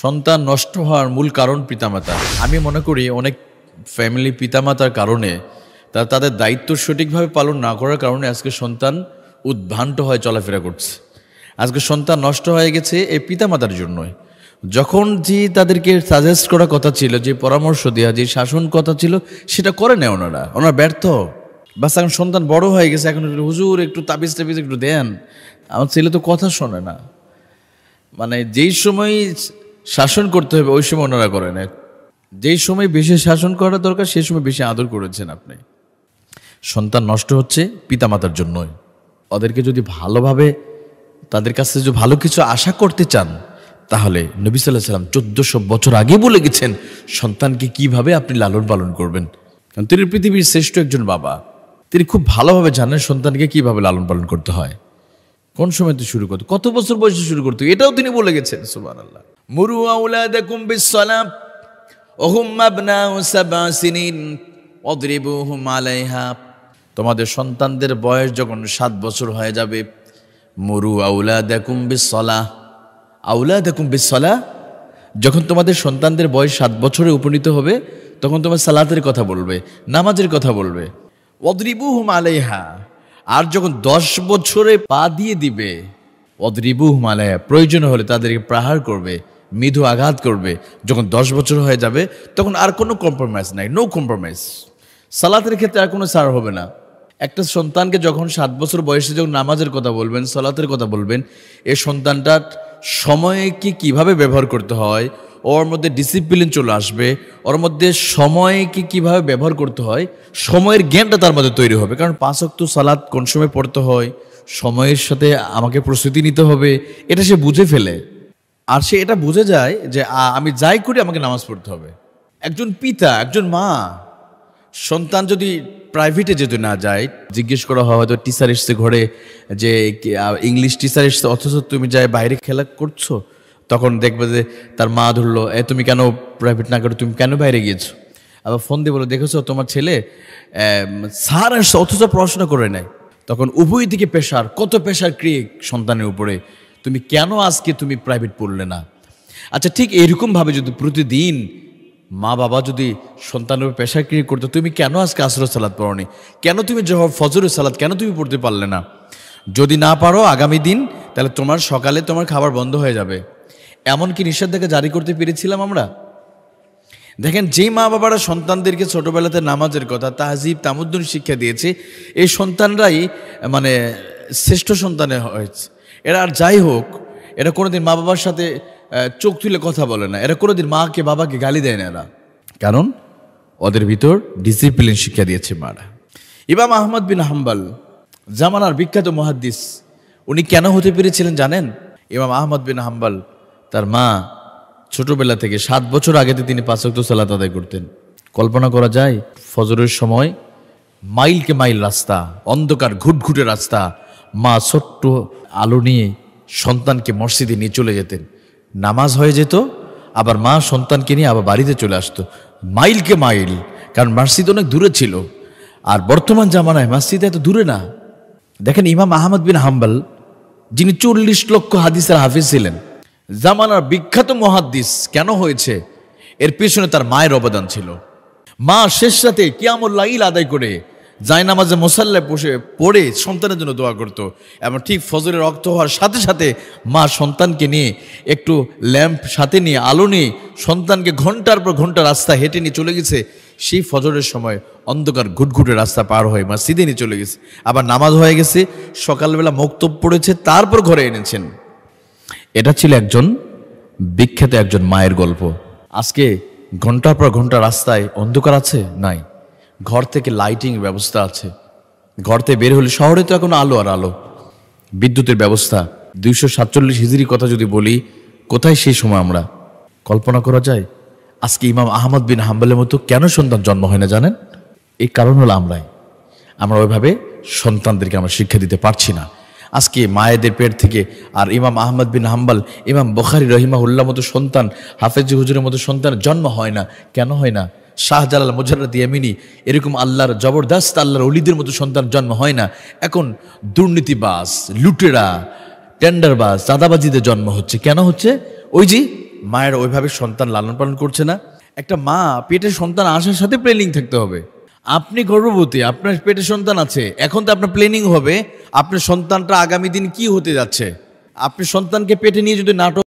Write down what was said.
সন্তান নষ্ট হওয়ার মূল কারণ পিতামাতা। আমি মনে করি অনেক ফ্যামিলি পিতামাতার কারণে তাদের দায়িত্ব সঠিকভাবে পালন না করার কারণে আজকে সন্তান উদ্ভ্রান্ত হয়ে চলাফেরা করছে। আজকে সন্তান নষ্ট হয়ে গেছে এই পিতামাতার জন্যই। যখন যে তাদেরকে সাজেস্ট করা কথা ছিল, যে পরামর্শ দেওয়া, যে শাসন কথা ছিল, সেটা করে নেয় ওনারা ব্যর্থ। বাস এখন সন্তান বড় হয়ে গেছে, এখন হুজুর একটু তাবিজ টাবিজ একটু দেন, আমার ছেলে তো কথা শোনে না। মানে যেই সময় শাসন করতে হবে ওই সময় ওনারা করে না, যেই সময় বেশি শাসন করা দরকার সেই সময় বেশি আদর করেছেন আপনি। সন্তান নষ্ট হচ্ছে পিতামাতার জন্যই। ওদেরকে যদি ভালোভাবে, তাদের কাছে যদি ভালো কিছু আশা করতে চান, তাহলে নবী সাল্লাল্লাহু আলাইহি ওয়াসাল্লাম 1400 বছর আগে বলে গেছেন সন্তানকে কিভাবে আপনি লালন পালন করবেন। কারণ তিনি পৃথিবীর শ্রেষ্ঠ একজন বাবা, তিনি খুব ভালোভাবে জানেন সন্তানকে কিভাবে লালন পালন করতে হয়, কোন সময় তো শুরু করতে, কত বছর বয়সে শুরু করতে, এটাও তিনি বলে গেছেন। সুবহানাল্লাহ। মুরু আওলাদাকুম বিসসালাম ওয়া হুম আবনাউ সাবআ সিনিন ওয়াদরিবুহুম আলাইহা। তোমাদের সন্তানদের বয়স যখন 7 বছর হয়ে যাবে, মুরু আওলাদাকুম বিসসালাহ, আওলাদাকুম বিসসালাহ, যখন তোমাদের সন্তানদের বয়স 7 বছরে উপনীত হবে তখন তোমার সালাতের কথা বলবে, নামাজের কথা বলবে। ওয়াদরিবুহুম আলাইহা, আর যখন 10 বছরে পা দিয়ে দিবে, ওয়াদরিবুহুম আলাইহা, প্রয়োজন হলে তাদেরকে প্রহার করবে, মৃদু আঘাত করবে। যখন 10 বছর হয়ে যাবে তখন আর কোনো কম্প্রোমাইজ নাই, নো কম্প্রোমাইজ। সালাতের ক্ষেত্রে আর কোনো ছাড় হবে না। একটা সন্তানকে যখন 7 বছর বয়সে যখন নামাজের কথা বলবেন, সালাতের কথা বলবেন, এই সন্তানটার সময়কে কিভাবে ব্যবহার করতে হয়, ওর মধ্যে ডিসিপ্লিন চলে আসবে, ওর মধ্যে সময়কে কিভাবে ব্যবহার করতে হয়, সময়ের জ্ঞানটা তার মধ্যে তৈরি হবে। কারণ 5 ওয়াক্ত সালাত কোন সময় পড়তে হয়, সময়ের সাথে আমাকে প্রস্তুতি নিতে হবে, এটা সে বুঝে ফেলে। আর সে এটা বুঝে যায় যে আমি যাই করি আমাকে নামাজ পড়তে হবে। একজন পিতা, একজন মা, সন্তান যদি প্রাইভেটে যদি না যায়, জিজ্ঞেস করা হয় হয়তো টিচার এসছে ঘরে, যে ইংলিশ টিচার এসছে, অথচ তুমি যাই বাইরে খেলা করছো, তখন দেখবে যে তার মা ধরলো, তুমি কেন প্রাইভেট না করো, তুমি কেন বাইরে গিয়েছো। আবার ফোন দিয়ে বলো, দেখেছো তোমার ছেলে স্যার আসছে অথচ পড়াশোনা করে নেয়। তখন উভয় দিকে প্রেশার, কত প্রেশার ক্রিয়েট সন্তানের উপরে, তুমি কেন আজকে তুমি প্রাইভেট পড়লে না। আচ্ছা, ঠিক এইরকমভাবে যদি প্রতিদিন মা বাবা যদি সন্তানের উপর প্রেশার ক্রিয়েট করতো, তুমি কেন আজকে আসরের সালাত পড়োনি, কেন তুমি ফজরের সালাত কেন তুমি পড়তে পারলে না, যদি না পারো আগামী দিন তাহলে তোমার সকালে তোমার খাবার বন্ধ হয়ে যাবে, এমনকি নিষেধাজ্ঞা জারি করতে পেরেছিলাম আমরা। দেখেন, যে মা বাবারা সন্তানদেরকে ছোটবেলাতে নামাজের কথা, তাহজিব, তামুদ্দুন শিক্ষা দিয়েছে, এই সন্তানরাই মানে শ্রেষ্ঠ সন্তানে হয়েছে। এরা আর যাই হোক, এরা কোনোদিন মা বাবার সাথে চোখ তুলে কথা বলে না, এরা কোনোদিন মাকে বাবাকে গালি দেয় না এরা, কারণ ওদের ভিতর ডিসিপ্লিন শিক্ষা দিয়েছে মারা। ইমাম আহমদ বিন হাম্বল, জামানার বিখ্যাত মুহাদ্দিস, উনি কেন হতে পেরেছিলেন জানেন? ইমাম আহমদ বিন হাম্বল, তার মা ছোটবেলা থেকে 7 বছর আগেতে তিনি 5 ওয়াক্ত সালাত আদায় করতেন। কল্পনা করা যায়, ফজরের সময় মাইলকে মাইল রাস্তা, অন্ধকার ঘুটঘুটে রাস্তা, মা ছোট্ট আলো নিয়ে সন্তানকে মসজিদে নিয়ে চলে যেতেন, নামাজ হয়ে যেত, আবার মা সন্তানকে নিয়ে আবার বাড়িতে চলে আসতো, মাইলকে মাইল, কারণ মসজিদ অনেক দূরে ছিল। আর বর্তমান জামানায় মসজিদ এত দূরে না। দেখেন, ইমাম আহমদ বিন হাম্বল, যিনি 40 লক্ষ হাদিসের হাফিজ ছিলেন, জামানার বিখ্যাত মুহাদ্দিস কেন হয়েছে, এর পেছনে তার মায়ের অবদান ছিল। মা শেষ রাতে কিয়ামুল লাইল আদায় করে জায়নামাজে মুসাল্লায় বসে পড়ে সন্তানের জন্য দোয়া করতো, এবং ঠিক ফজরের ওয়াক্ত হওয়ার সাথে সাথে মা সন্তানকে নিয়ে একটু ল্যাম্প সাথে নিয়ে, আলো নিয়ে সন্তানকে ঘন্টার পর ঘন্টা রাস্তা হেঁটে নিয়ে চলে গেছে। সেই ফজরের সময় অন্ধকার ঘুটঘুটে রাস্তা পার হয়ে মসজিদে নিয়ে চলে গেছে, আবার নামাজ হয়ে গেছে, সকালবেলা মক্তব পড়েছে, তারপর ঘরে এনেছেন। এটা ছিল একজন বিখ্যাত একজন মায়ের গল্প। আজকে ঘন্টার পর ঘন্টা রাস্তায় অন্ধকার আছে? নাই। ঘর থেকে লাইটিং ব্যবস্থা আছে, ঘর থেকে বের হলে, শহরে তো এখন আলো আর আলো, বিদ্যুতের ব্যবস্থা। 247 হিজরি কথা যদি বলি, কোথায় সেই সময় আমরা? কল্পনা করা যায়? আজকে ইমাম আহমদ বিন হাম্বলের মতো কেন সন্তান জন্ম হয় না জানেন? এই কারণ হলো আমরা ওইভাবে সন্তানদেরকে আমরা শিক্ষা দিতে পারছি না। আজকে মায়েদের পেট থেকে, আর ইমাম আহমদ বিন হাম্বল, ইমাম বুখারী রহিমাহুল্লাহ মতো সন্তান, হাফেজ হুজুরের মতো সন্তান জন্ম হয় না। কেন হয় না? শাহজালাল, মুজাররদ ইয়ামিনী, এরকম আল্লাহর জবরদস্ত আল্লাহর ওলিদের মতো সন্তান জন্ম হয় না। এখন দুর্নীতিবাজ, লুটেরা, টেন্ডারবাজ, চাঁদাবাজিদের জন্ম হচ্ছে। কেন হচ্ছে? ওই যে মায়ের ওইভাবে সন্তান লালন পালন করছে না। একটা মা পেটে সন্তান আসার সাথে প্ল্যানিং থাকতে হবে। আপনি গর্ভবতী, আপনার পেটে সন্তান আছে, এখন তো আপনার প্ল্যানিং হবে আপনার সন্তানটা আগামী দিন কি হতে যাচ্ছে। আপনি সন্তানকে পেটে নিয়ে যদি নাটক